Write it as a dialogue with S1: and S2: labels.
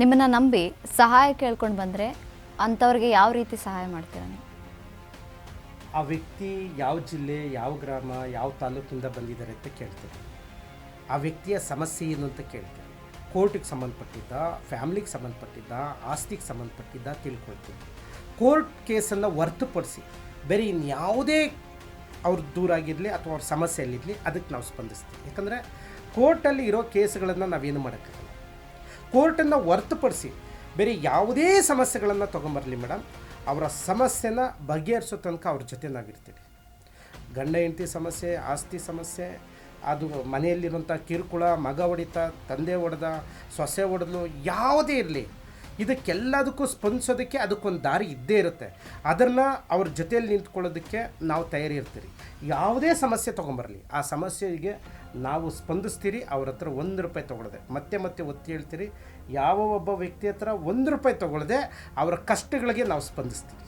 S1: ನಿಮ್ಮನ್ನು ನಂಬಿ ಸಹಾಯ ಕೇಳ್ಕೊಂಡು ಬಂದರೆ ಅಂಥವ್ರಿಗೆ ಯಾವ ರೀತಿ ಸಹಾಯ ಮಾಡ್ತೀರಾ ನೀವು?
S2: ಆ ವ್ಯಕ್ತಿ ಯಾವ ಜಿಲ್ಲೆ, ಯಾವ ಗ್ರಾಮ, ಯಾವ ತಾಲೂಕಿಂದ ಬಂದಿದ್ದಾರೆ ಅಂತ ಕೇಳ್ತೀವಿ. ಆ ವ್ಯಕ್ತಿಯ ಸಮಸ್ಯೆ ಏನು ಅಂತ ಕೇಳ್ತೀವಿ. ಕೋರ್ಟಿಗೆ ಸಂಬಂಧಪಟ್ಟಿದ್ದ, ಫ್ಯಾಮ್ಲಿಗೆ ಸಂಬಂಧಪಟ್ಟಿದ್ದ, ಆಸ್ತಿಗೆ ಸಂಬಂಧಪಟ್ಟಿದ್ದ ತಿಳ್ಕೊಳ್ತೀವಿ. ಕೋರ್ಟ್ ಕೇಸನ್ನು ಹೊರತುಪಡಿಸಿ ಬೇರೆ ಇನ್ಯಾವುದೇ ಅವ್ರ ದೂರ ಆಗಿರಲಿ ಅಥವಾ ಅವ್ರ ಸಮಸ್ಯೆಯಲ್ಲಿರಲಿ ಅದಕ್ಕೆ ನಾವು ಸ್ಪಂದಿಸ್ತೀವಿ. ಯಾಕಂದರೆ ಕೋರ್ಟಲ್ಲಿ ಇರೋ ಕೇಸುಗಳನ್ನು ನಾವೇನು ಮಾಡೋಕ್ಕಾಗಲ್ಲ. ಕೋರ್ಟನ್ನು ಹೊರತುಪಡಿಸಿ ಬೇರೆ ಯಾವುದೇ ಸಮಸ್ಯೆಗಳನ್ನು ತೊಗೊಂಬರಲಿ ಮೇಡಮ್, ಅವರ ಸಮಸ್ಯೆನ ಬಗೆಹರಿಸೋ ತನಕ ಅವ್ರ ಜೊತೆ ನಾವಿರ್ತೀವಿ. ಗಂಡ ಹೆಂಡತಿ ಸಮಸ್ಯೆ, ಆಸ್ತಿ ಸಮಸ್ಯೆ, ಅದು ಮನೆಯಲ್ಲಿರುವಂಥ ಕಿರುಕುಳ, ಮಗ ಹೊಡಿತ, ತಂದೆ ಹೊಡೆದ, ಸೊಸೆ ಹೊಡೆದ್ಲು, ಯಾವುದೇ ಇರಲಿ, ಇದಕ್ಕೆಲ್ಲದಕ್ಕೂ ಸ್ಪಂದಿಸೋದಕ್ಕೆ ಅದಕ್ಕೊಂದು ದಾರಿ ಇದ್ದೇ ಇರುತ್ತೆ. ಅದನ್ನು ಅವ್ರ ಜೊತೆಯಲ್ಲಿ ನಿಂತ್ಕೊಳ್ಳೋದಕ್ಕೆ ನಾವು ತಯಾರಿ ಇರ್ತೀರಿ. ಯಾವುದೇ ಸಮಸ್ಯೆ ತೊಗೊಂಬರಲಿ, ಆ ಸಮಸ್ಯೆಗೆ ನಾವು ಸ್ಪಂದಿಸ್ತೀರಿ. ಅವ್ರ ಹತ್ರ ₹1 ತೊಗೊಳ್ಳದೆ, ಮತ್ತೆ ಒತ್ತಿ ಹೇಳ್ತೀರಿ, ಯಾವ ಒಬ್ಬ ವ್ಯಕ್ತಿ ಹತ್ರ ₹1 ತೊಗೊಳ್ಳದೆ ಅವರ ಕಷ್ಟಗಳಿಗೆ ನಾವು ಸ್ಪಂದಿಸ್ತೀವಿ.